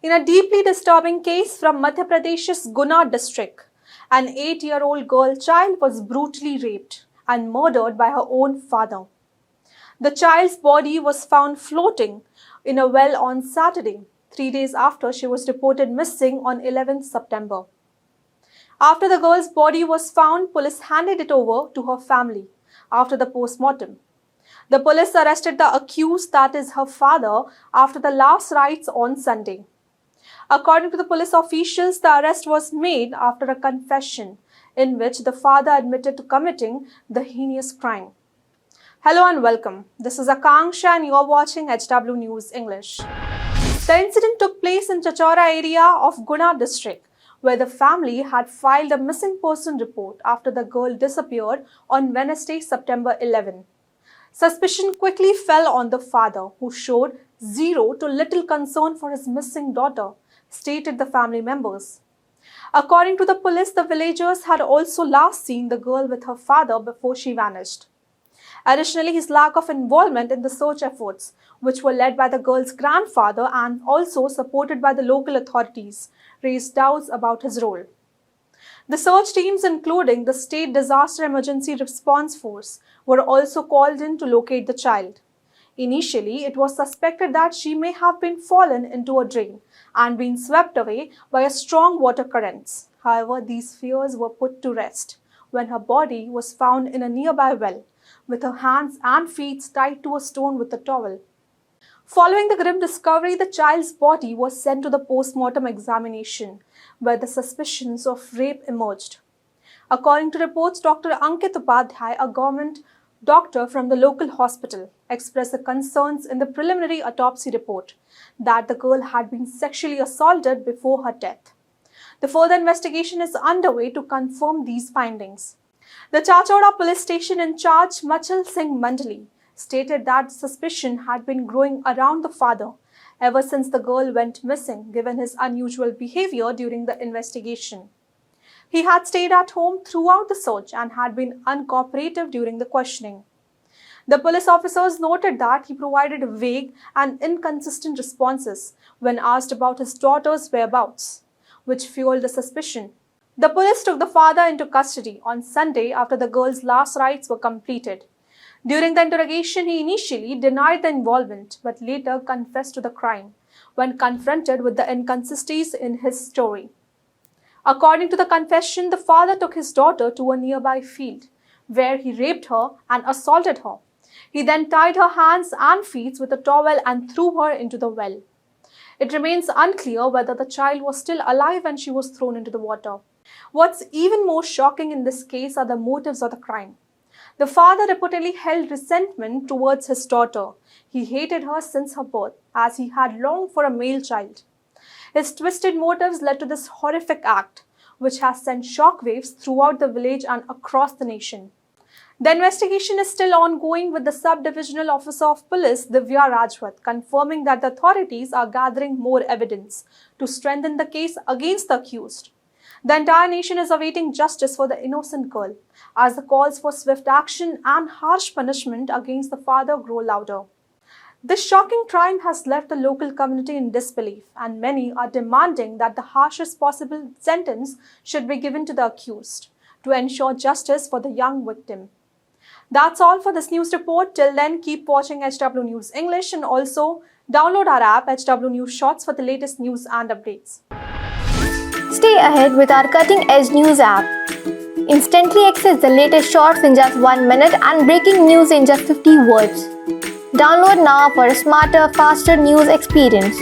In a deeply disturbing case from Madhya Pradesh's Guna district, an 8-year-old girl child was brutally raped and murdered by her own father. The child's body was found floating in a well on Saturday, 3 days after she was reported missing on 11th September. After the girl's body was found, police handed it over to her family after the post-mortem. The police arrested the accused, that is her father, after the last rites on Sunday. According to the police officials, the arrest was made after a confession in which the father admitted to committing the heinous crime. Hello and welcome. This is Akanksha and you're watching HW News English. The incident took place in Chachora area of Guna district, where the family had filed a missing person report after the girl disappeared on Wednesday, September 11. Suspicion quickly fell on the father, who showed zero to little concern for his missing daughter, stated the family members. According to the police, the villagers had also last seen the girl with her father before she vanished. Additionally, his lack of involvement in the search efforts, which were led by the girl's grandfather and also supported by the local authorities, raised doubts about his role. The search teams, including the State Disaster Emergency Response Force, were also called in to locate the child. Initially, it was suspected that she may have been fallen into a drain and been swept away by a strong water currents. However, these fears were put to rest when her body was found in a nearby well, with her hands and feet tied to a stone with a towel. Following the grim discovery, the child's body was sent to the post-mortem examination, where the suspicions of rape emerged. According to reports, Dr. Ankit Upadhyay, a government doctor from the local hospital, expressed the concerns in the preliminary autopsy report that the girl had been sexually assaulted before her death. The further investigation is underway to confirm these findings. The Chachora police station in charge, Machal Singh Mandali, stated that suspicion had been growing around the father ever since the girl went missing, given his unusual behavior during the investigation. He had stayed at home throughout the search and had been uncooperative during the questioning. The police officers noted that he provided vague and inconsistent responses when asked about his daughter's whereabouts, which fueled the suspicion. The police took the father into custody on Sunday after the girl's last rites were completed. During the interrogation, he initially denied the involvement but later confessed to the crime when confronted with the inconsistencies in his story. According to the confession, the father took his daughter to a nearby field where he raped her and assaulted her. He then tied her hands and feet with a towel and threw her into the well. It remains unclear whether the child was still alive when she was thrown into the water. What's even more shocking in this case are the motives of the crime. The father reportedly held resentment towards his daughter. He hated her since her birth, as he had longed for a male child. His twisted motives led to this horrific act, which has sent shockwaves throughout the village and across the nation. The investigation is still ongoing, with the Sub-Divisional Officer of Police, Divya Rajwat, confirming that the authorities are gathering more evidence to strengthen the case against the accused. The entire nation is awaiting justice for the innocent girl, as the calls for swift action and harsh punishment against the father grow louder. This shocking crime has left the local community in disbelief, and many are demanding that the harshest possible sentence should be given to the accused to ensure justice for the young victim. That's all for this news report. Till then, keep watching HW News English and also download our app HW News Shorts for the latest news and updates. Stay ahead with our cutting-edge news app. Instantly access the latest shorts in just 1 minute and breaking news in just 50 words. Download now for a smarter, faster news experience.